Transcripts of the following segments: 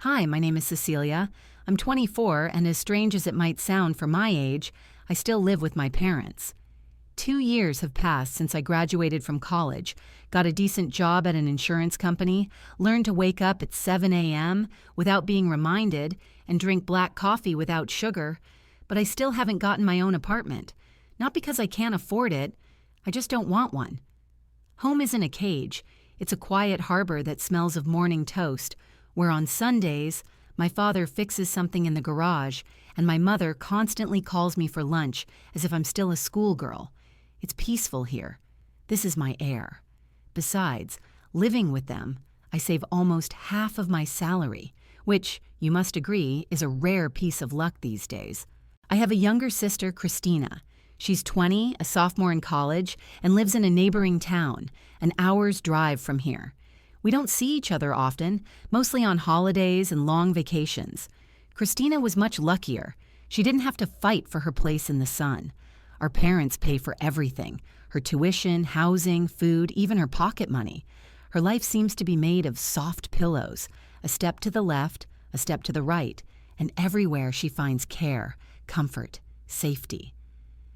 Hi, my name is Cecilia. I'm 24, and as strange as it might sound for my age, I still live with my parents. 2 years have passed since I graduated from college, got a decent job at an insurance company, learned to wake up at 7 a.m. without being reminded, and drink black coffee without sugar, but I still haven't gotten my own apartment. Not because I can't afford it, I just don't want one. Home isn't a cage, it's a quiet harbor that smells of morning toast, where on Sundays, my father fixes something in the garage, and my mother constantly calls me for lunch as if I'm still a schoolgirl. It's peaceful here. This is my air. Besides, living with them, I save almost half of my salary, which, you must agree, is a rare piece of luck these days. I have a younger sister, Christina. She's 20, a sophomore in college, and lives in a neighboring town, an hour's drive from here. We don't see each other often, mostly on holidays and long vacations. Christina was much luckier. She didn't have to fight for her place in the sun. Our parents pay for everything: her tuition, housing, food, even her pocket money. Her life seems to be made of soft pillows, a step to the left, a step to the right, and everywhere she finds care, comfort, safety.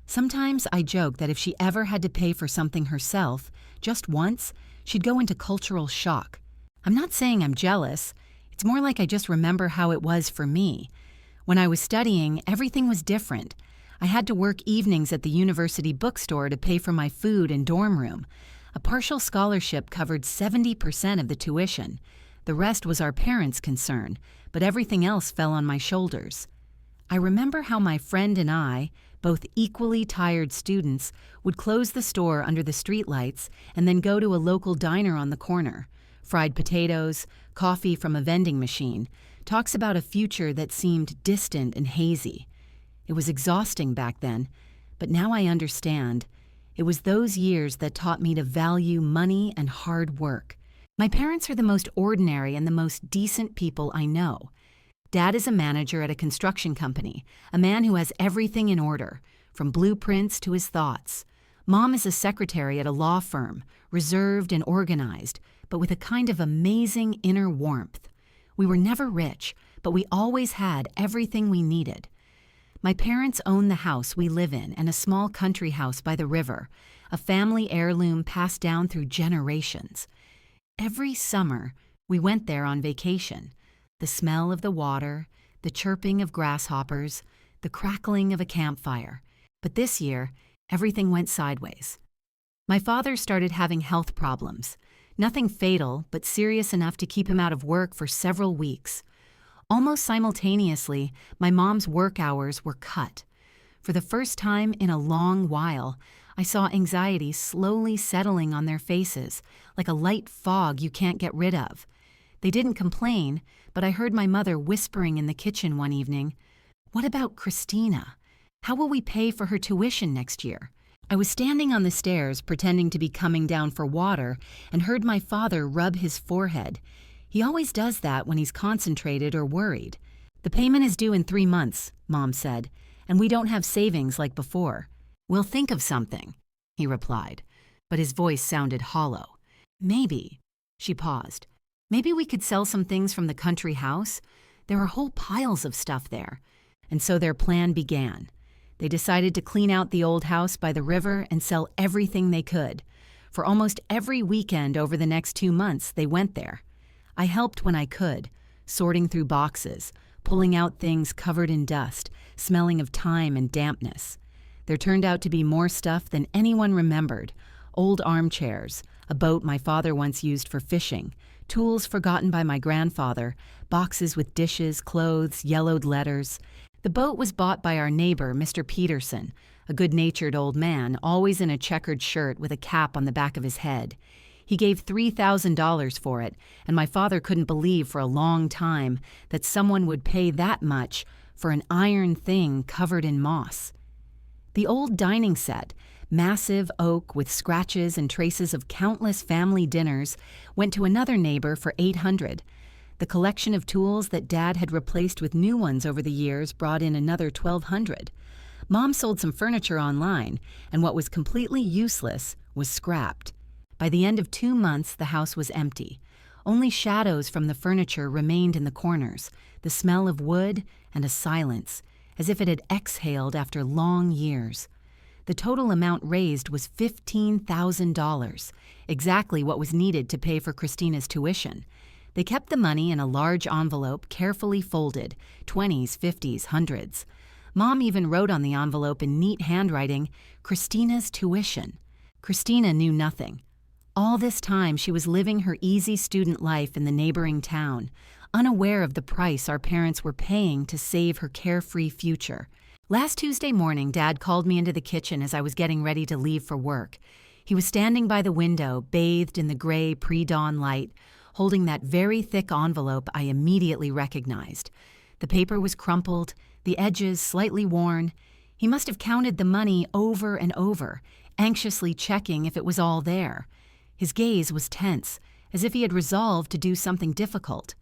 Sometimes I joke that if she ever had to pay for something herself, just once, she'd go into cultural shock. I'm not saying I'm jealous. It's more like I just remember how it was for me. When I was studying, everything was different. I had to work evenings at the university bookstore to pay for my food and dorm room. A partial scholarship covered 70% of the tuition. The rest was our parents' concern, but everything else fell on my shoulders. I remember how my friend and I, both equally tired students, would close the store under the streetlights and then go to a local diner on the corner. Fried potatoes, coffee from a vending machine, talks about a future that seemed distant and hazy. It was exhausting back then, but now I understand. It was those years that taught me to value money and hard work. My parents are the most ordinary and the most decent people I know. Dad is a manager at a construction company, a man who has everything in order, from blueprints to his thoughts. Mom is a secretary at a law firm, reserved and organized, but with a kind of amazing inner warmth. We were never rich, but we always had everything we needed. My parents own the house we live in and a small country house by the river, a family heirloom passed down through generations. Every summer, we went there on vacation. The smell of the water, the chirping of grasshoppers, the crackling of a campfire. But this year, everything went sideways. My father started having health problems. Nothing fatal, but serious enough to keep him out of work for several weeks. Almost simultaneously, my mom's work hours were cut. For the first time in a long while, I saw anxiety slowly settling on their faces, like a light fog you can't get rid of. They didn't complain, but I heard my mother whispering in the kitchen one evening, "What about Christina? How will we pay for her tuition next year?" I was standing on the stairs pretending to be coming down for water and heard my father rub his forehead. He always does that when he's concentrated or worried. "The payment is due in 3 months," Mom said, "and we don't have savings like before." "We'll think of something," he replied, but his voice sounded hollow. "Maybe," she paused. "Maybe we could sell some things from the country house. There are whole piles of stuff there." And so their plan began. They decided to clean out the old house by the river and sell everything they could. For almost every weekend over the next 2 months, they went there. I helped when I could, sorting through boxes, pulling out things covered in dust, smelling of time and dampness. There turned out to be more stuff than anyone remembered. Old armchairs, a boat my father once used for fishing, tools forgotten by my grandfather, boxes with dishes, clothes, yellowed letters. The boat was bought by our neighbor, Mr. Peterson, a good-natured old man, always in a checkered shirt with a cap on the back of his head. He gave $3,000 for it, and my father couldn't believe for a long time that someone would pay that much for an iron thing covered in moss. The old dining set, massive oak with scratches and traces of countless family dinners, went to another neighbor for $800. The collection of tools that Dad had replaced with new ones over the years brought in another $1,200. Mom sold some furniture online, and what was completely useless was scrapped. By the end of 2 months, the house was empty. Only shadows from the furniture remained in the corners, the smell of wood and a silence, as if it had exhaled after long years. The total amount raised was $15,000, exactly what was needed to pay for Christina's tuition. They kept the money in a large envelope carefully folded, 20s, 50s, hundreds. Mom even wrote on the envelope in neat handwriting, "Christina's tuition." Christina knew nothing. All this time she was living her easy student life in the neighboring town, unaware of the price our parents were paying to save her carefree future. Last Tuesday morning, Dad called me into the kitchen as I was getting ready to leave for work. He was standing by the window, bathed in the gray pre-dawn light, holding that very thick envelope I immediately recognized. The paper was crumpled, the edges slightly worn. He must have counted the money over and over, anxiously checking if it was all there. His gaze was tense, as if he had resolved to do something difficult.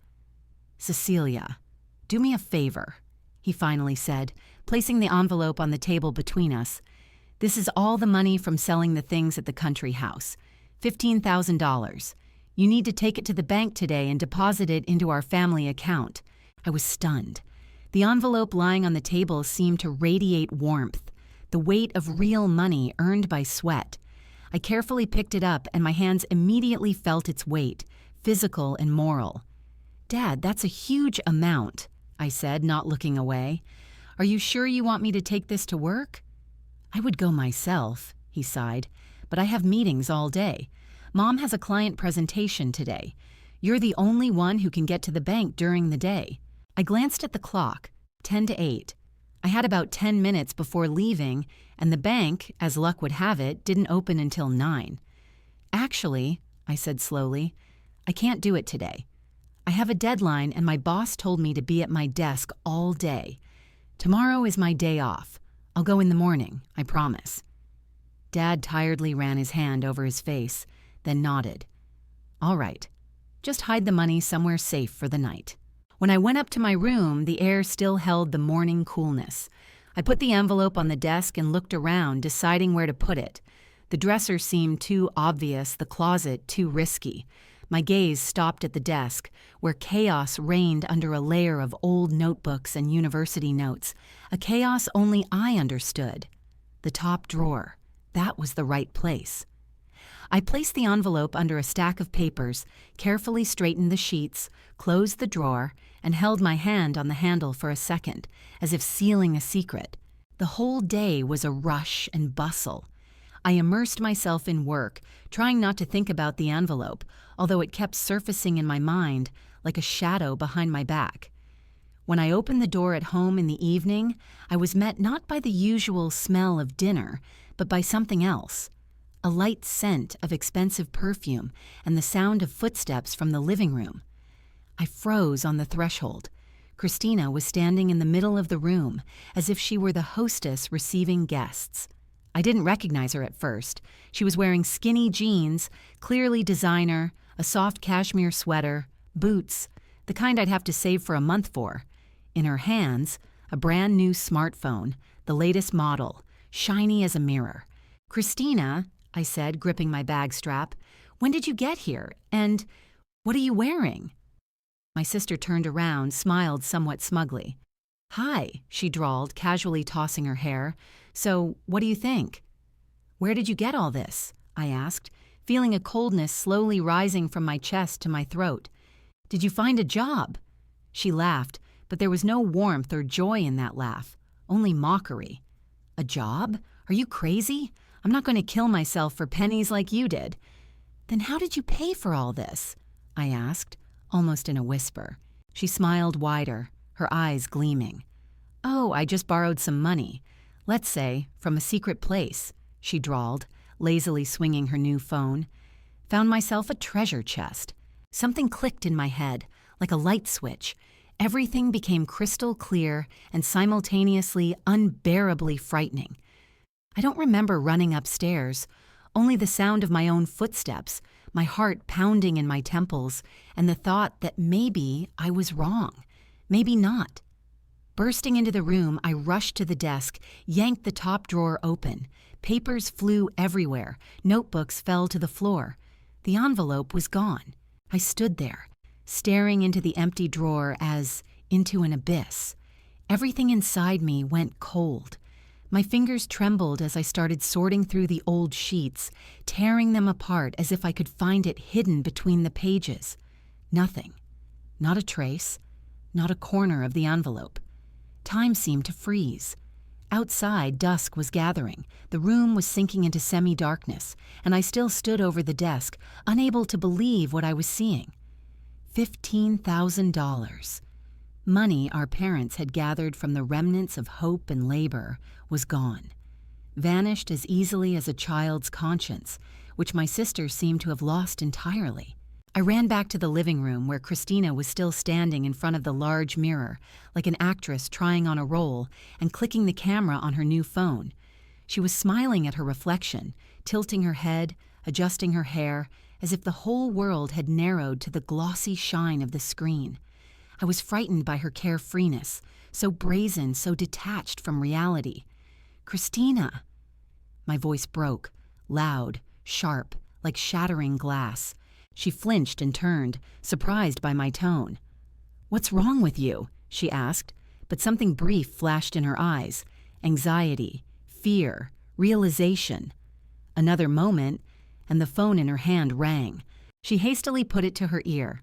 "Cecilia, do me a favor," he finally said, placing the envelope on the table between us. "This is all the money from selling the things at the country house. $15,000. You need to take it to the bank today and deposit it into our family account." I was stunned. The envelope lying on the table seemed to radiate warmth, the weight of real money earned by sweat. I carefully picked it up and my hands immediately felt its weight, physical and moral. "Dad, that's a huge amount," I said, not looking away. "Are you sure you want me to take this to work?" "I would go myself," he sighed, "but I have meetings all day. Mom has a client presentation today. You're the only one who can get to the bank during the day." I glanced at the clock, 10 to 8. I had about 10 minutes before leaving, and the bank, as luck would have it, didn't open until 9. "Actually," I said slowly, "I can't do it today. I have a deadline and my boss told me to be at my desk all day. Tomorrow is my day off. I'll go in the morning, I promise." Dad tiredly ran his hand over his face, then nodded. "All right. Just hide the money somewhere safe for the night." When I went up to my room, the air still held the morning coolness. I put the envelope on the desk and looked around, deciding where to put it. The dresser seemed too obvious, the closet too risky. My gaze stopped at the desk, where chaos reigned under a layer of old notebooks and university notes, a chaos only I understood. The top drawer. That was the right place. I placed the envelope under a stack of papers, carefully straightened the sheets, closed the drawer, and held my hand on the handle for a second, as if sealing a secret. The whole day was a rush and bustle. I immersed myself in work, trying not to think about the envelope, although it kept surfacing in my mind like a shadow behind my back. When I opened the door at home in the evening, I was met not by the usual smell of dinner, but by something else. A light scent of expensive perfume and the sound of footsteps from the living room. I froze on the threshold. Christina was standing in the middle of the room, as if she were the hostess receiving guests. I didn't recognize her at first. She was wearing skinny jeans, clearly designer, a soft cashmere sweater, boots, the kind I'd have to save for a month for. In her hands, a brand new smartphone, the latest model, shiny as a mirror. "Christina," I said, gripping my bag strap, "when did you get here? And what are you wearing?" My sister turned around, smiled somewhat smugly. "Hi," she drawled, casually tossing her hair. "So, what do you think?" "Where did you get all this?" I asked, feeling a coldness slowly rising from my chest to my throat. "Did you find a job?" She laughed, but there was no warmth or joy in that laugh, only mockery. "A job? Are you crazy? I'm not going to kill myself for pennies like you did." "Then how did you pay for all this?" I asked, almost in a whisper. She smiled wider, her eyes gleaming. "Oh, I just borrowed some money. Let's say, from a secret place," she drawled, lazily swinging her new phone. "Found myself a treasure chest." Something clicked in my head, like a light switch. Everything became crystal clear and simultaneously unbearably frightening. I don't remember running upstairs, only the sound of my own footsteps, my heart pounding in my temples, and the thought that maybe I was wrong, maybe not. Bursting into the room, I rushed to the desk, yanked the top drawer open. Papers flew everywhere, notebooks fell to the floor. The envelope was gone. I stood there, staring into the empty drawer as into an abyss. Everything inside me went cold. My fingers trembled as I started sorting through the old sheets, tearing them apart as if I could find it hidden between the pages. Nothing. Not a trace. Not a corner of the envelope. Time seemed to freeze. Outside, dusk was gathering. The room was sinking into semi-darkness, and I still stood over the desk, unable to believe what I was seeing. $15,000. Money our parents had gathered from the remnants of hope and labor was gone. Vanished as easily as a child's conscience, which my sister seemed to have lost entirely. I ran back to the living room where Christina was still standing in front of the large mirror, like an actress trying on a role and clicking the camera on her new phone. She was smiling at her reflection, tilting her head, adjusting her hair, as if the whole world had narrowed to the glossy shine of the screen. I was frightened by her carefreeness, so brazen, so detached from reality. "Christina!" My voice broke, loud, sharp, like shattering glass. She flinched and turned, surprised by my tone. "What's wrong with you?" she asked, but something brief flashed in her eyes. Anxiety, fear, realization. Another moment, and the phone in her hand rang. She hastily put it to her ear.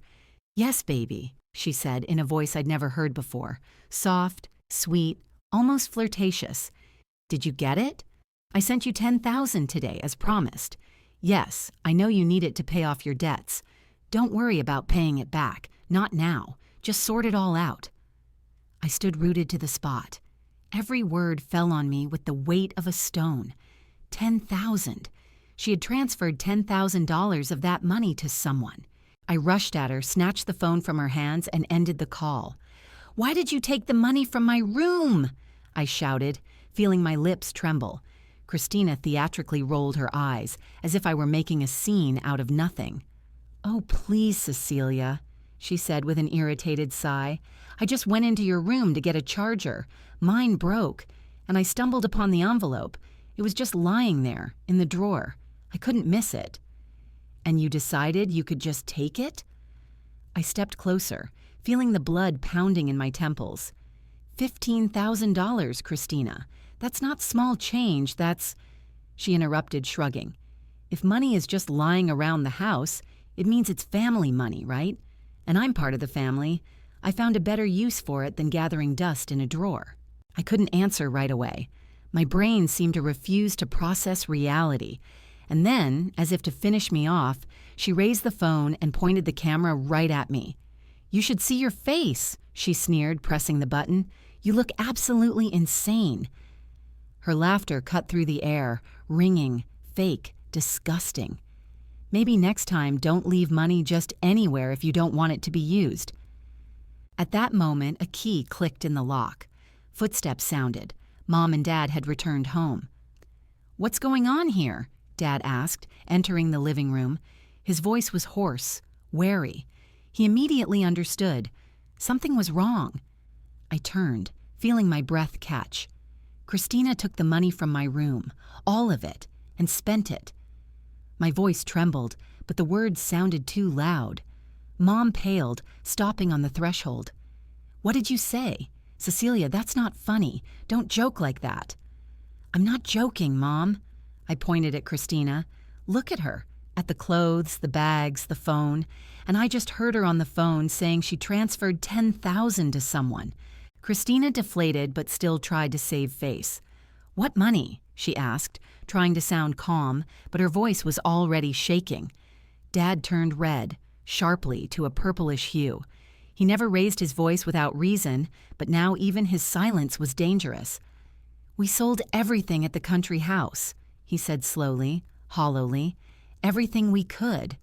"Yes, baby," she said in a voice I'd never heard before. Soft, sweet, almost flirtatious. "Did you get it? I sent you $10,000 today, as promised. Yes, I know you need it to pay off your debts. Don't worry about paying it back. Not now. Just sort it all out." I stood rooted to the spot. Every word fell on me with the weight of a stone. 10,000. She had transferred $10,000 of that money to someone. I rushed at her, snatched the phone from her hands, and ended the call. "Why did you take the money from my room?" I shouted, feeling my lips tremble. Christina theatrically rolled her eyes, as if I were making a scene out of nothing. "Oh, please, Cecilia," she said with an irritated sigh. "I just went into your room to get a charger. Mine broke, and I stumbled upon the envelope. It was just lying there, in the drawer. I couldn't miss it." "And you decided you could just take it?" I stepped closer, feeling the blood pounding in my temples. $15,000, Christina. That's not small change, that's—" She interrupted, shrugging. "If money is just lying around the house, it means it's family money, right? And I'm part of the family. I found a better use for it than gathering dust in a drawer." I couldn't answer right away. My brain seemed to refuse to process reality. And then, as if to finish me off, she raised the phone and pointed the camera right at me. "You should see your face," she sneered, pressing the button. "You look absolutely insane." Her laughter cut through the air, ringing, fake, disgusting. Maybe next time don't leave money just anywhere if you don't want it to be used. At that moment, a key clicked in the lock. Footsteps sounded. Mom and Dad had returned home. "What's going on here?" Dad asked, entering the living room. His voice was hoarse, wary. He immediately understood. Something was wrong. I turned, feeling my breath catch. Christina took the money from my room, all of it, and spent it. My voice trembled, but the words sounded too loud. Mom paled, stopping on the threshold. "What did you say? Cecilia, that's not funny. Don't joke like that." "I'm not joking, Mom." I pointed at Christina. "Look at her, at the clothes, the bags, the phone. And I just heard her on the phone saying she transferred $10,000 to someone." Christina deflated but still tried to save face. "What money?" she asked, trying to sound calm, but her voice was already shaking. Dad turned red, sharply to a purplish hue. He never raised his voice without reason, but now even his silence was dangerous. "We sold everything at the country house," he said slowly, hollowly. "Everything we could.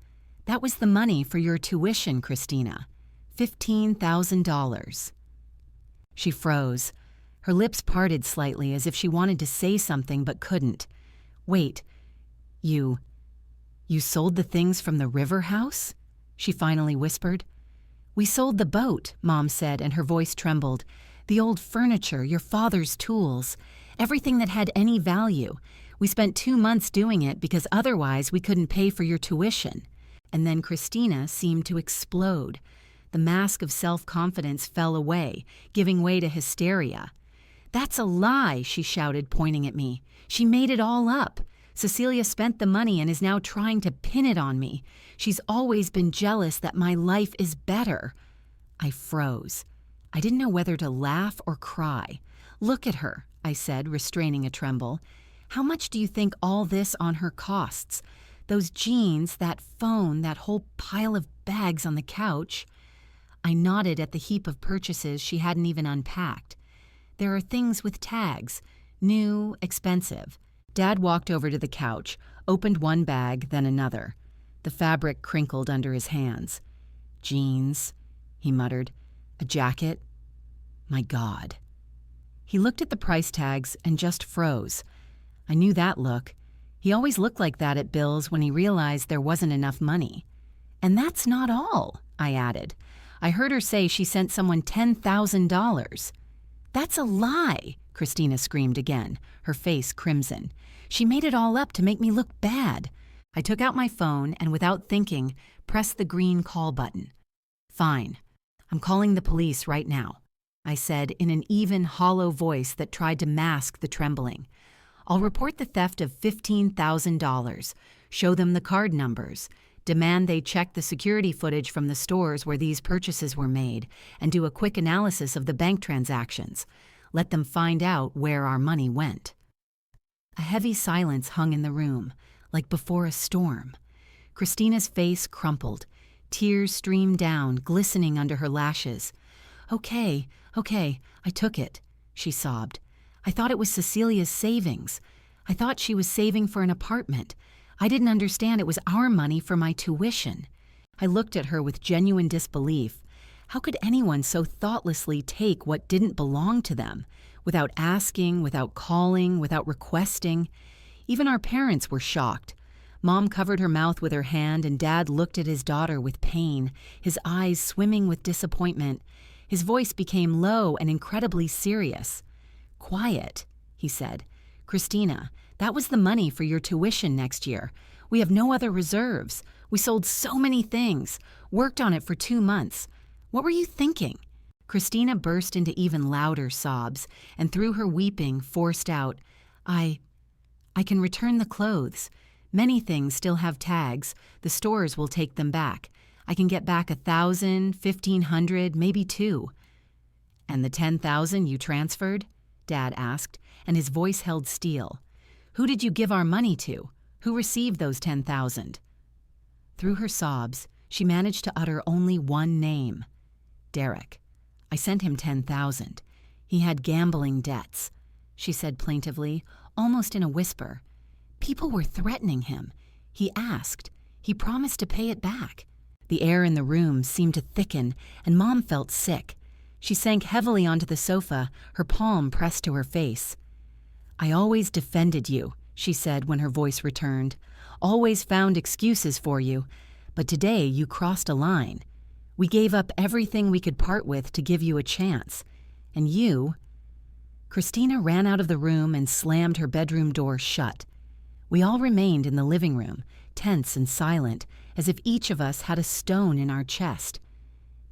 That was the money for your tuition, Christina. $15,000. She froze. Her lips parted slightly as if she wanted to say something but couldn't. "Wait, you sold the things from the river house?" she finally whispered. "We sold the boat," Mom said, and her voice trembled. "The old furniture, your father's tools, everything that had any value. We spent 2 months doing it because otherwise we couldn't pay for your tuition. And then Christina seemed to explode. The mask of self-confidence fell away, giving way to hysteria. "That's a lie," she shouted, pointing at me. "She made it all up. Cecilia spent the money and is now trying to pin it on me. She's always been jealous that my life is better." I froze. I didn't know whether to laugh or cry. "Look at her," I said, restraining a tremble. "How much do you think all this on her costs? Those jeans, that phone, that whole pile of bags on the couch." I nodded at the heap of purchases she hadn't even unpacked. "There are things with tags. New, expensive." Dad walked over to the couch, opened one bag, then another. The fabric crinkled under his hands. "Jeans," he muttered. "A jacket. My God." He looked at the price tags and just froze. I knew that look. He always looked like that at bills when he realized there wasn't enough money. "And that's not all," I added. "I heard her say she sent someone $10,000. "That's a lie," Christina screamed again, her face crimson. "She made it all up to make me look bad." I took out my phone and, without thinking, pressed the green call button. "Fine. I'm calling the police right now," I said in an even, hollow voice that tried to mask the trembling. "I'll report the theft of $15,000, show them the card numbers, demand they check the security footage from the stores where these purchases were made, and do a quick analysis of the bank transactions. Let them find out where our money went." A heavy silence hung in the room, like before a storm. Christina's face crumpled. Tears streamed down, glistening under her lashes. Okay, I took it," she sobbed. "I thought it was Cecilia's savings. I thought she was saving for an apartment. I didn't understand it was our money for my tuition." I looked at her with genuine disbelief. How could anyone so thoughtlessly take what didn't belong to them, without asking, without calling, without requesting? Even our parents were shocked. Mom covered her mouth with her hand, and Dad looked at his daughter with pain, his eyes swimming with disappointment. His voice became low and incredibly serious. "Quiet," he said. "Christina, that was the money for your tuition next year. We have no other reserves. We sold so many things, worked on it for 2 months. What were you thinking?" Christina burst into even louder sobs, and through her weeping forced out, I can return the clothes. Many things still have tags. The stores will take them back. I can get back 1,000, 1,500, maybe 2. "And the 10,000 you transferred?" Dad asked, and his voice held steel. "Who did you give our money to? Who received those 10,000? Through her sobs, she managed to utter only one name. "Derek. I sent him 10,000. He had gambling debts," she said plaintively, almost in a whisper. "People were threatening him. He asked. He promised to pay it back." The air in the room seemed to thicken, and Mom felt sick. She sank heavily onto the sofa, her palm pressed to her face. "I always defended you," she said when her voice returned. "Always found excuses for you. But today you crossed a line. We gave up everything we could part with to give you a chance. And you—" Christina ran out of the room and slammed her bedroom door shut. We all remained in the living room, tense and silent, as if each of us had a stone in our chest.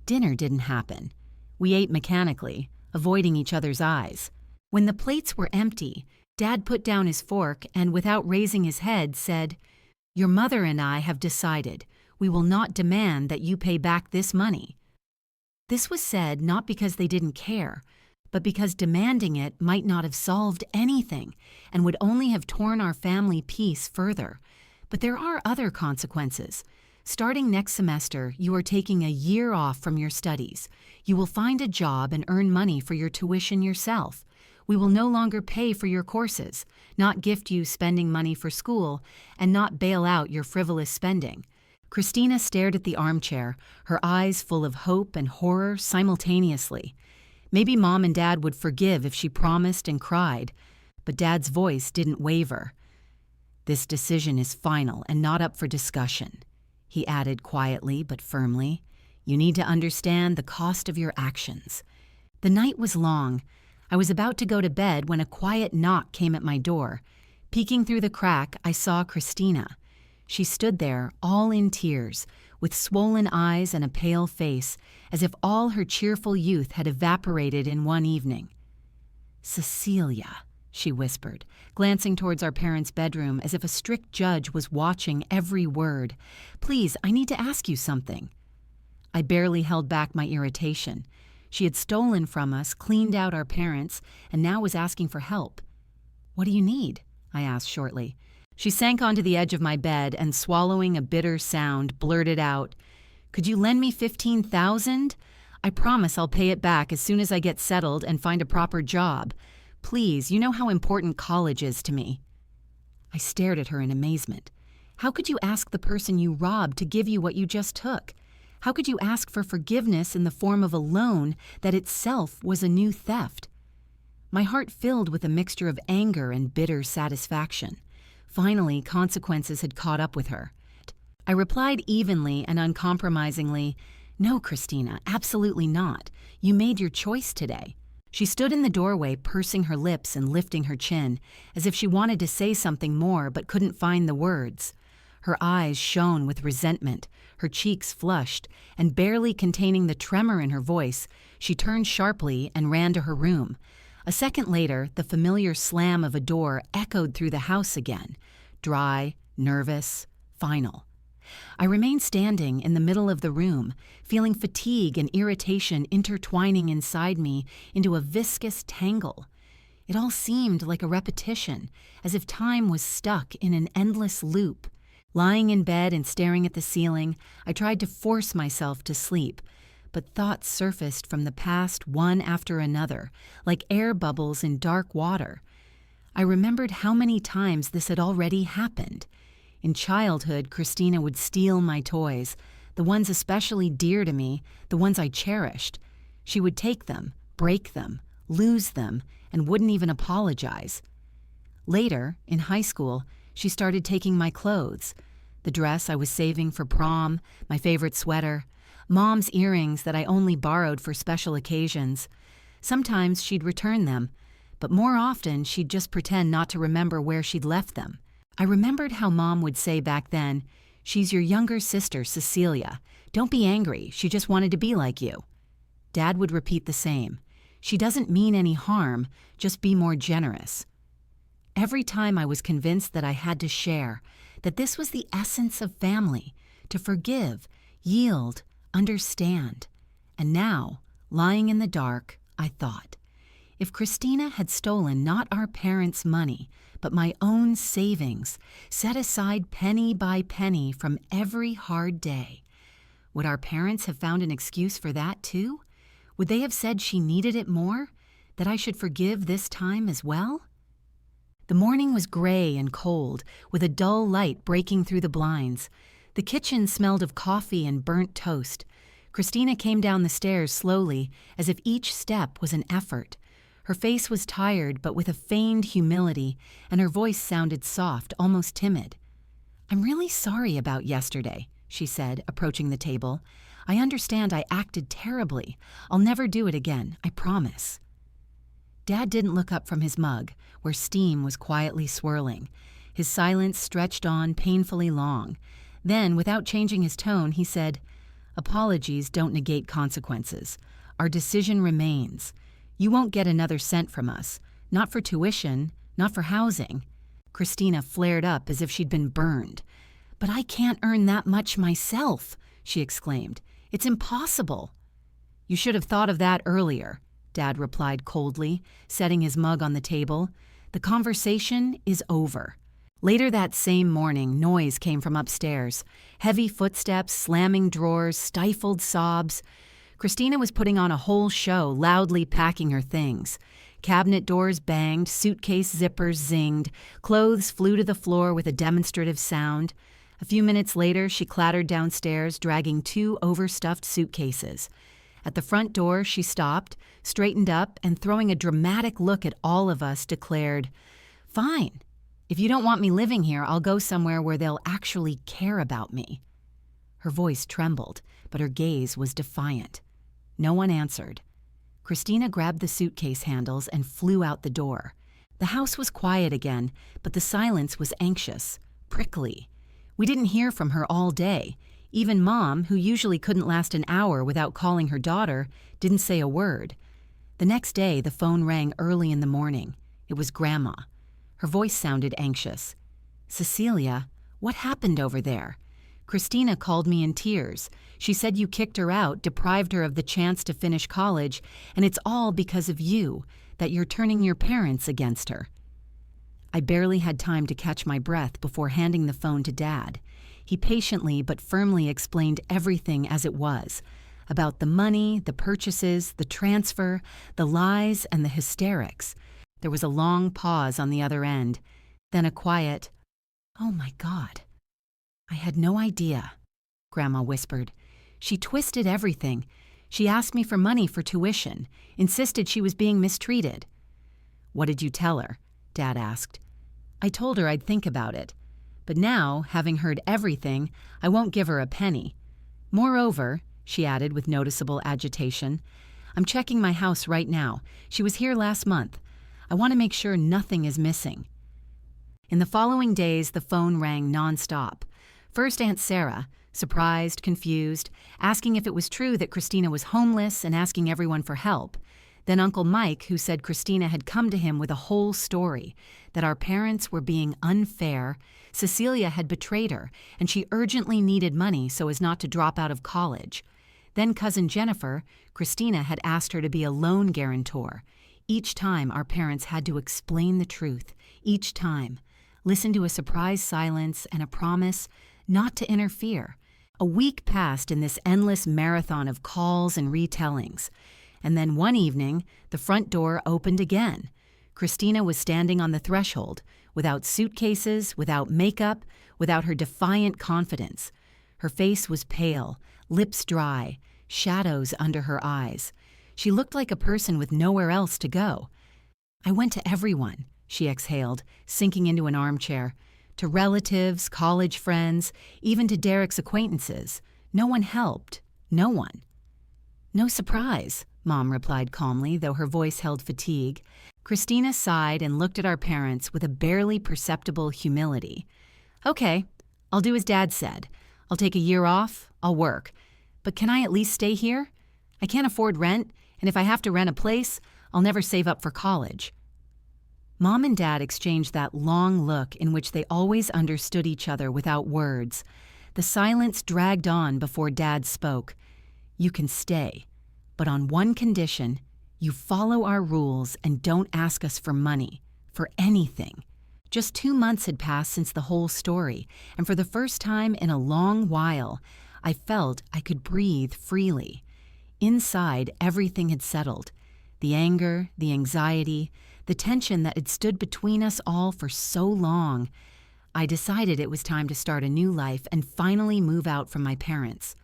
Dinner didn't happen. We ate mechanically, avoiding each other's eyes. When the plates were empty, Dad put down his fork and, without raising his head, said, "Your mother and I have decided we will not demand that you pay back this money." This was said not because they didn't care, but because demanding it might not have solved anything and would only have torn our family peace further. But there are other consequences. Starting next semester, you are taking a year off from your studies. You will find a job and earn money for your tuition yourself. We will no longer pay for your courses, not gift you spending money for school, and not bail out your frivolous spending. Christina stared at the armchair, her eyes full of hope and horror simultaneously. Maybe Mom and Dad would forgive if she promised and cried, but Dad's voice didn't waver. "This decision is final and not up for discussion," he added quietly but firmly. "You need to understand the cost of your actions." The night was long. I was about to go to bed when a quiet knock came at my door. Peeking through the crack, I saw Christina. She stood there, all in tears, with swollen eyes and a pale face, as if all her cheerful youth had evaporated in one evening. "Cecilia," she whispered, glancing towards our parents' bedroom as if a strict judge was watching every word. "Please, I need to ask you something." I barely held back my irritation. She had stolen from us, cleaned out our parents, and now was asking for help. "What do you need?" I asked shortly. She sank onto the edge of my bed and, swallowing a bitter sound, blurted out, "Could you lend me $15,000? I promise I'll pay it back as soon as I get settled and find a proper job. Please, you know how important college is to me." I stared at her in amazement. How could you ask the person you robbed to give you what you just took? How could you ask for forgiveness in the form of a loan that itself was a new theft? My heart filled with a mixture of anger and bitter satisfaction. Finally, consequences had caught up with her. I replied evenly and uncompromisingly, "No, Christina, absolutely not. You made your choice today." She stood in the doorway, pursing her lips and lifting her chin, as if she wanted to say something more but couldn't find the words. Her eyes shone with resentment, her cheeks flushed, and barely containing the tremor in her voice, she turned sharply and ran to her room. A second later, the familiar slam of a door echoed through the house again, dry, nervous, final. I remained standing in the middle of the room, feeling fatigue and irritation intertwining inside me into a viscous tangle. It all seemed like a repetition, as if time was stuck in an endless loop. Lying in bed and staring at the ceiling, I tried to force myself to sleep, but thoughts surfaced from the past one after another, like air bubbles in dark water. I remembered how many times this had already happened. In childhood, Christina would steal my toys, the ones especially dear to me, the ones I cherished. She would take them, break them, lose them, and wouldn't even apologize. Later, in high school, she started taking my clothes, the dress I was saving for prom, my favorite sweater, Mom's earrings that I only borrowed for special occasions. Sometimes she'd return them, but more often she'd just pretend not to remember where she'd left them. I remembered how Mom would say back then, "She's your younger sister, Cecilia. Don't be angry, she just wanted to be like you." Dad would repeat the same. "She doesn't mean any harm, just be more generous." Every time I was convinced that I had to share, that this was the essence of family, to forgive, yield, understand. And now, lying in the dark, I thought, if Christina had stolen not our parents' money, but my own savings, set aside penny by penny from every hard day, would our parents have found an excuse for that too? Would they have said she needed it more, that I should forgive this time as well? The morning was gray and cold, with a dull light breaking through the blinds. The kitchen smelled of coffee and burnt toast. Christina came down the stairs slowly, as if each step was an effort. Her face was tired, but with a feigned humility, and her voice sounded soft, almost timid. "I'm really sorry about yesterday," she said, approaching the table. "I understand I acted terribly. I'll never do it again, I promise." Dad didn't look up from his mug, where steam was quietly swirling. His silence stretched on painfully long. Then, without changing his tone, he said, "Apologies don't negate consequences. Our decision remains. You won't get another cent from us. Not for tuition, not for housing." Christina flared up as if she'd been burned. "But I can't earn that much myself," she exclaimed. "It's impossible." "You should have thought of that earlier," Dad replied coldly, setting his mug on the table. "The conversation is over." Later that same morning, noise came from upstairs. Heavy footsteps, slamming drawers, stifled sobs. Christina was putting on a whole show, loudly packing her things. Cabinet doors banged, suitcase zippers zinged, clothes flew to the floor with a demonstrative sound. A few minutes later, she clattered downstairs, dragging 2 overstuffed suitcases. At the front door, she stopped, straightened up, and throwing a dramatic look at all of us, declared, "Fine. If you don't want me living here, I'll go somewhere where they'll actually care about me." Her voice trembled, but her gaze was defiant. No one answered. Christina grabbed the suitcase handles and flew out the door. The house was quiet again, but the silence was anxious, prickly. We didn't hear from her all day. Even Mom, who usually couldn't last an hour without calling her daughter, didn't say a word. The next day, the phone rang early in the morning. It was Grandma. Her voice sounded anxious. "Cecilia, what happened over there? Christina called me in tears. She said you kicked her out, deprived her of the chance to finish college, and it's all because of you, that you're turning your parents against her." I barely had time to catch my breath before handing the phone to Dad. He patiently but firmly explained everything as it was, about the money, the purchases, the transfer, the lies, and the hysterics. There was a long pause on the other end, then a quiet, "Oh my God." "I had no idea," Grandma whispered. "She twisted everything. She asked me for money for tuition, insisted she was being mistreated." "What did you tell her?" Dad asked. "I told her I'd think about it. But now, having heard everything, I won't give her a penny. Moreover," she added with noticeable agitation, "I'm checking my house right now. She was here last month. I want to make sure nothing is missing." In the following days, the phone rang nonstop. First Aunt Sarah, surprised, confused, asking if it was true that Christina was homeless and asking everyone for help. Then Uncle Mike, who said Christina had come to him with a whole story, that our parents were being unfair, Cecilia had betrayed her, and she urgently needed money so as not to drop out of college. Then Cousin Jennifer, Christina had asked her to be a loan guarantor. Each time our parents had to explain the truth, each time. Listen to a surprised silence and a promise not to interfere. A week passed in this endless marathon of calls and retellings. And then one evening, the front door opened again. Christina was standing on the threshold, without suitcases, without makeup, without her defiant confidence. Her face was pale, lips dry, shadows under her eyes. She looked like a person with nowhere else to go. "I went to everyone," she exhaled, sinking into an armchair. "To relatives, college friends, even to Derek's acquaintances. No one helped. No one." "No surprise," Mom replied calmly, though her voice held fatigue. Christina sighed and looked at our parents with a barely perceptible humility. "Okay, I'll do as Dad said. I'll take a year off, I'll work. But can I at least stay here? I can't afford rent, and if I have to rent a place, I'll never save up for college." Mom and Dad exchanged that long look in which they always understood each other without words. The silence dragged on before Dad spoke. "You can stay, but on one condition, you follow our rules and don't ask us for money, for anything." Just 2 months had passed since the whole story, and for the first time in a long while, I felt I could breathe freely. Inside, everything had settled. The anger, the anxiety, the tension that had stood between us all for so long. I decided it was time to start a new life and finally move out from my parents.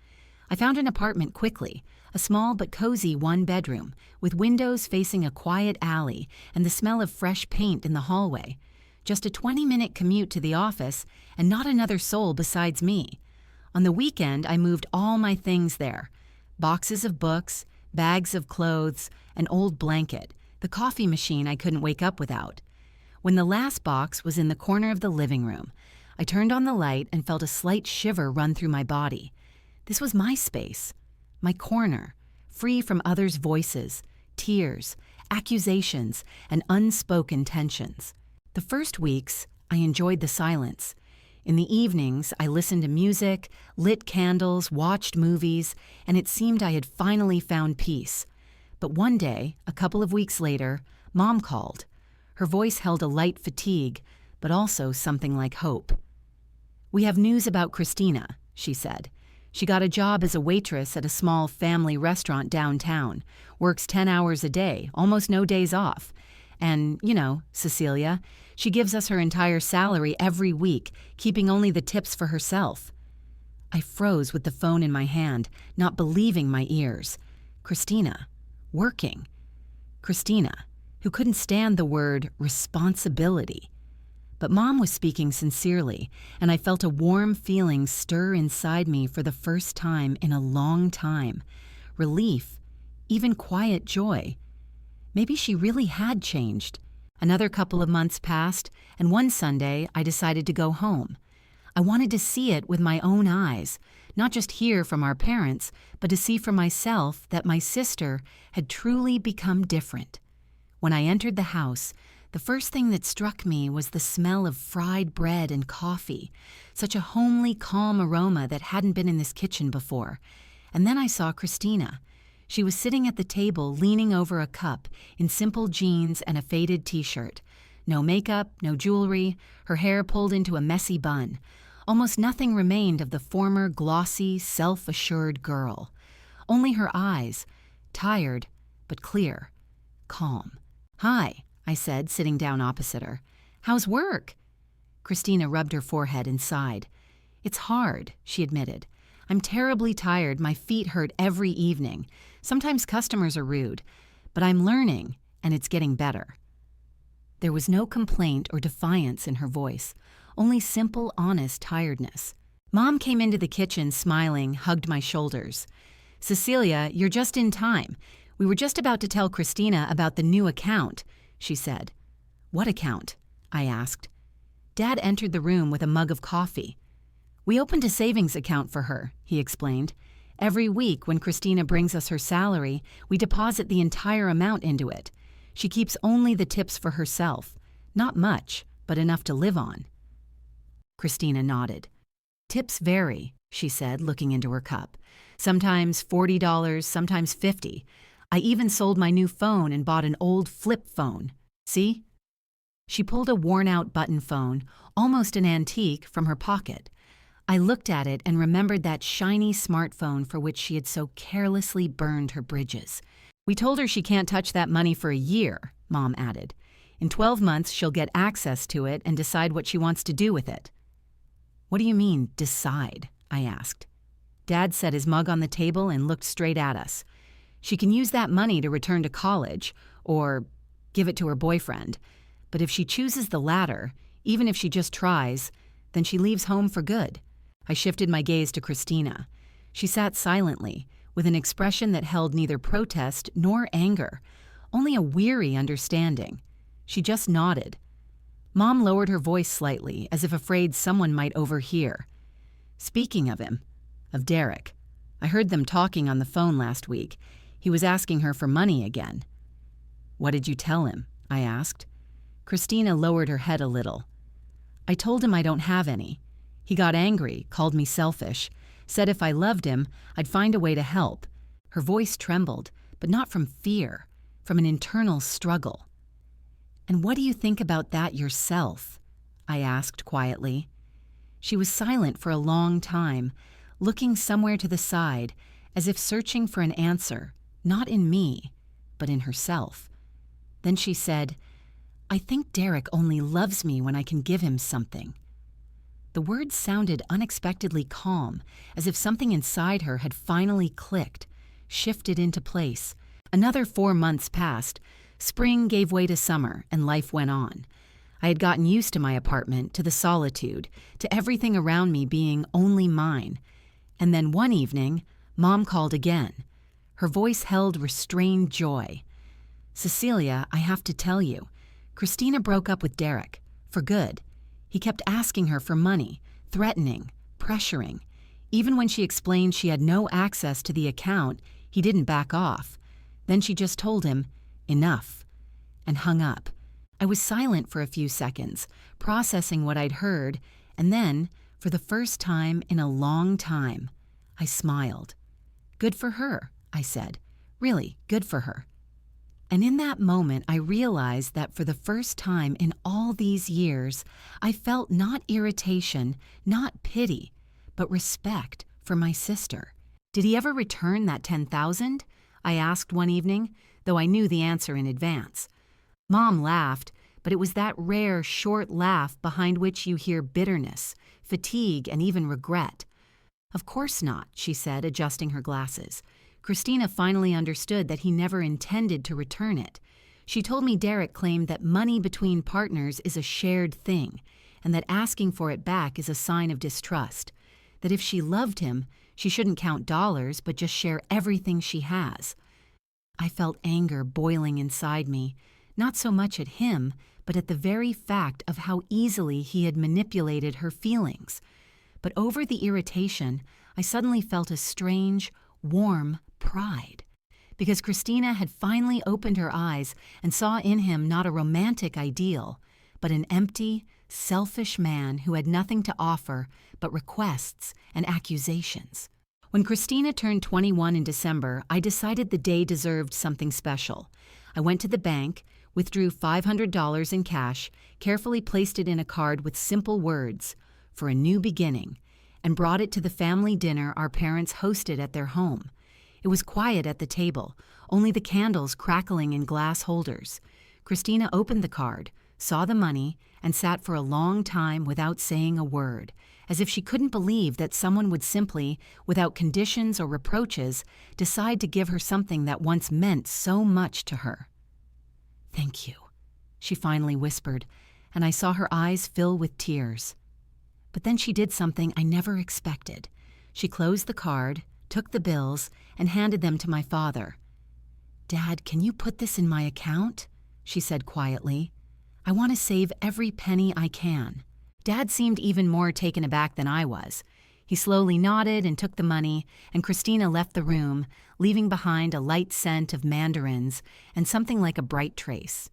I found an apartment quickly, a small but cozy one-bedroom, with windows facing a quiet alley and the smell of fresh paint in the hallway. Just a 20-minute commute to the office, and not another soul besides me. On the weekend, I moved all my things there. Boxes of books, bags of clothes, an old blanket, the coffee machine I couldn't wake up without. When the last box was in the corner of the living room, I turned on the light and felt a slight shiver run through my body. This was my space, my corner, free from others' voices, tears, accusations, and unspoken tensions. The first weeks, I enjoyed the silence. In the evenings, I listened to music, lit candles, watched movies, and it seemed I had finally found peace. But one day, a couple of weeks later, Mom called. Her voice held a light fatigue, but also something like hope. "We have news about Christina," she said. "She got a job as a waitress at a small family restaurant downtown, works 10 hours a day, almost no days off. And, Cecilia, she gives us her entire salary every week, keeping only the tips for herself." I froze with the phone in my hand, not believing my ears. Christina, working. Christina, who couldn't stand the word responsibility. But Mom was speaking sincerely, and I felt a warm feeling stir inside me for the first time in a long time. Relief, even quiet joy. Maybe she really had changed. Another couple of months passed, and one Sunday I decided to go home. I wanted to see it with my own eyes, not just hear from our parents, but to see for myself that my sister had truly become different. When I entered the house, the first thing that struck me was the smell of fried bread and coffee, such a homely, calm aroma that hadn't been in this kitchen before. And then I saw Christina. She was sitting at the table leaning over a cup in simple jeans and a faded t-shirt. No makeup, no jewelry, her hair pulled into a messy bun. Almost nothing remained of the former glossy, self-assured girl. Only her eyes, tired but clear, calm. "Hi," I said, sitting down opposite her. "How's work?" Christina rubbed her forehead and sighed. "It's hard," she admitted. "I'm terribly tired. My feet hurt every evening. Sometimes customers are rude, but I'm learning, and it's getting better." There was no complaint or defiance in her voice, only simple, honest tiredness. Mom came into the kitchen smiling, hugged my shoulders. "Cecilia, you're just in time. We were just about to tell Christina about the new account," she said. "What account?" I asked. Dad entered the room with a mug of coffee. "We opened a savings account for her," he explained. "Every week when Christina brings us her salary, we deposit the entire amount into it. She keeps only the tips for herself. Not much, but enough to live on." Christina nodded. "Tips vary," she said, looking into her cup. "Sometimes $40, sometimes $50. I even sold my new phone and bought an old flip phone. See?" She pulled a worn-out button phone, almost an antique, from her pocket. I looked at it and remembered that shiny smartphone for which she had so carelessly burned her bridges. "We told her she can't touch that money for a year," Mom added. "In 12 months, she'll get access to it and decide what she wants to do with it." "What do you mean, decide?" I asked. Dad set his mug on the table and looked straight at us. "She can use that money to return to college, or give it to her boyfriend. But if she chooses the latter, even if she just tries, then she leaves home for good." I shifted my gaze to Christina. She sat silently, with an expression that held neither protest nor anger, only a weary understanding. She just nodded. Mom lowered her voice slightly, as if afraid someone might overhear. "Speaking of him, of Derek, I heard them talking on the phone last week. He was asking her for money again." "What did you tell him?" I asked. Christina lowered her head a little. "I told him I don't have any. He got angry, called me selfish, said if I loved him, I'd find a way to help." Her voice trembled, but not from fear, from an internal struggle. "And what do you think about that yourself?" I asked quietly. She was silent for a long time, looking somewhere to the side, as if searching for an answer, not in me, but in herself. Then she said, "I think Derek only loves me when I can give him something." The words sounded unexpectedly calm, as if something inside her had finally clicked, shifted into place. Another 4 months passed. Spring gave way to summer, and life went on. I had gotten used to my apartment, to the solitude, to everything around me being only mine. And then one evening, Mom called again. Her voice held restrained joy. "Cecilia, I have to tell you, Christina broke up with Derek, for good. He kept asking her for money, threatening, pressuring. Even when she explained she had no access to the account, he didn't back off. Then she just told him, 'Enough,' and hung up. I was silent for a few seconds, processing what I'd heard, and then, for the first time in a long time, I smiled. 'Good for her,' I said. 'Really, good for her.' And in that moment, I realized that for the first time in all these years, I felt not irritation, not pity, but respect for my sister. Did he ever return that $10,000? I asked one evening, though I knew the answer in advance. Mom laughed, but it was that rare, short laugh behind which you hear bitterness, fatigue, and even regret. "Of course not," she said, adjusting her glasses. Christina finally understood that he never intended to return it. She told me Derek claimed that money between partners is a shared thing, and that asking for it back is a sign of distrust. That if she loved him, she shouldn't count dollars, but just share everything she has. I felt anger boiling inside me, not so much at him, but at the very fact of how easily he had manipulated her feelings. but over the irritation, I suddenly felt a strange, warm pride. Because Christina had finally opened her eyes and saw in him not a romantic ideal, but an empty, selfish man who had nothing to offer but requests and accusations. When Christina turned 21 in December, I decided the day deserved something special. I went to the bank, withdrew $500 in cash, carefully placed it in a card with simple words, "For a new beginning," and brought it to the family dinner our parents hosted at their home. It was quiet at the table, only the candles crackling in glass holders. Christina opened the card, saw the money, and sat for a long time without saying a word, as if she couldn't believe that someone would simply, without conditions or reproaches, decide to give her something that once meant so much to her. "Thank you," she finally whispered, and I saw her eyes fill with tears. But then she did something I never expected. She closed the card, took the bills, and handed them to my father. "Dad, can you put this in my account?" she said quietly. "I want to save every penny I can." Dad seemed even more taken aback than I was. He slowly nodded and took the money, and Christina left the room, leaving behind a light scent of mandarins and something like a bright trace.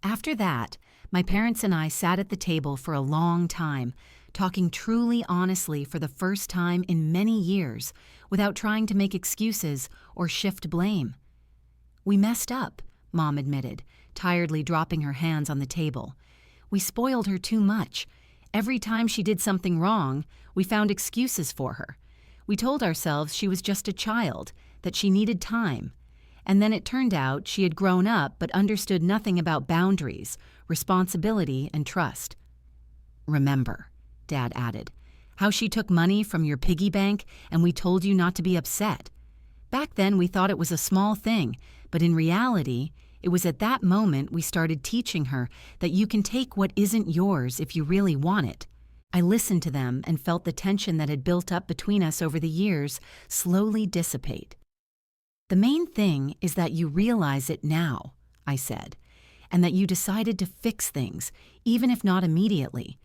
After that, my parents and I sat at the table for a long time, talking truly honestly for the first time in many years, without trying to make excuses or shift blame. "We messed up," Mom admitted, tiredly dropping her hands on the table. "We spoiled her too much. Every time she did something wrong, we found excuses for her. We told ourselves she was just a child, that she needed time. And then it turned out she had grown up but understood nothing about boundaries, responsibility, and trust." "Remember," Dad added, "how she took money from your piggy bank and we told you not to be upset. Back then we thought it was a small thing, but in reality, it was at that moment we started teaching her that you can take what isn't yours if you really want it." I listened to them and felt the tension that had built up between us over the years slowly dissipate. "The main thing is that you realize it now," I said, "and that you decided to fix things, even if not immediately.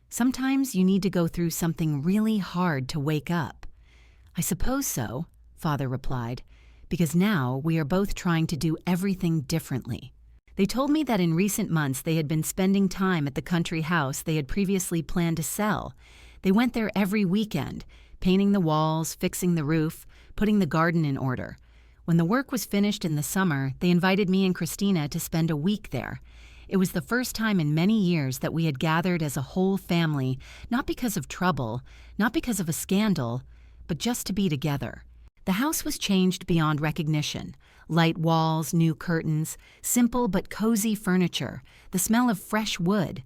Sometimes you need to go through something really hard to wake up." "I suppose so," Father replied, "because now we are both trying to do everything differently." They told me that in recent months they had been spending time at the country house they had previously planned to sell. They went there every weekend, painting the walls, fixing the roof, putting the garden in order. When the work was finished in the summer, they invited me and Christina to spend a week there. It was the first time in many years that we had gathered as a whole family, not because of trouble, not because of a scandal, but just to be together. The house was changed beyond recognition. Light walls, new curtains, simple but cozy furniture, the smell of fresh wood.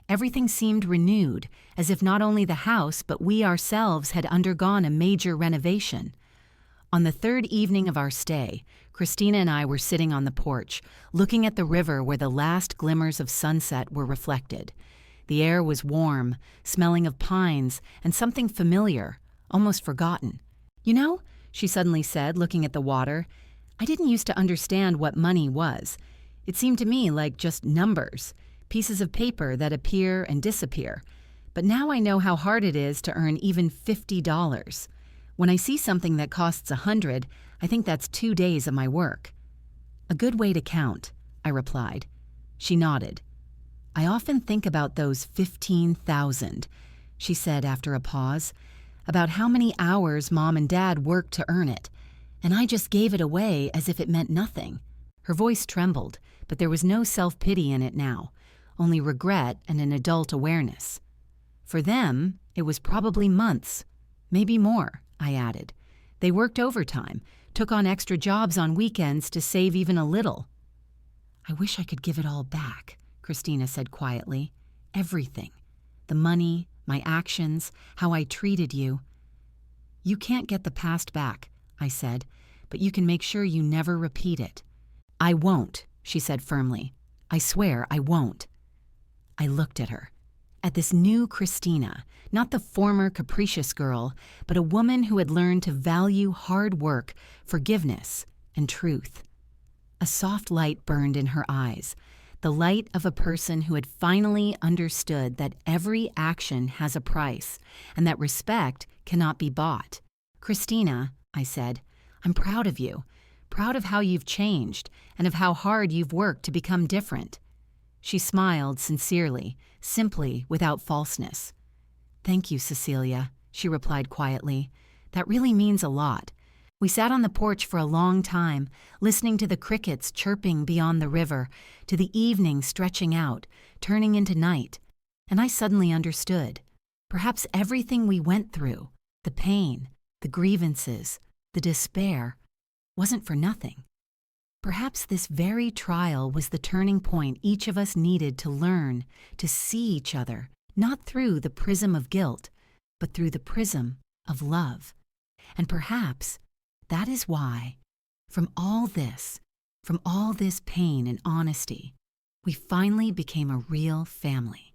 Everything seemed renewed, as if not only the house but we ourselves had undergone a major renovation. On the third evening of our stay, Christina and I were sitting on the porch, looking at the river where the last glimmers of sunset were reflected. The air was warm, smelling of pines and something familiar, almost forgotten. "You know," she suddenly said, looking at the water, "I didn't used to understand what money was. It seemed to me like just numbers, pieces of paper that appear and disappear. But now I know how hard it is to earn even $50. When I see something that costs $100, I think that's 2 days of my work." "A good way to count," I replied. She nodded. "I often think about those 15,000, she said after a pause, "about how many hours Mom and Dad worked to earn it, and I just gave it away as if it meant nothing." Her voice trembled, but there was no self-pity in it now, only regret and an adult awareness. "For them, it was probably months, maybe more," I added. "They worked overtime, took on extra jobs on weekends to save even a little." "I wish I could give it all back," Christina said quietly. "Everything. The money, my actions, how I treated you." "You can't get the past back," I said, "but you can make sure you never repeat it." "I won't," she said firmly. "I swear I won't." I looked at her. At this new Christina, not the former capricious girl, but a woman who had learned to value hard work, forgiveness, and truth. A soft light burned in her eyes. the light of a person who had finally understood that every action has a price and that respect cannot be bought. "Christina," I said, "I'm proud of you, proud of how you've changed and of how hard you've worked to become different." She smiled sincerely, simply, without falseness. "Thank you, Cecilia," she replied quietly. "That really means a lot." We sat on the porch for a long time, listening to the crickets chirping beyond the river, to the evening stretching out, turning into night, and I suddenly understood. Perhaps everything we went through, the pain, the grievances, the despair, wasn't for nothing. Perhaps this very trial was the turning point each of us needed to learn to see each other, not through the prism of guilt, but through the prism of love. And perhaps that is why, from all this pain and honesty, we finally became a real family.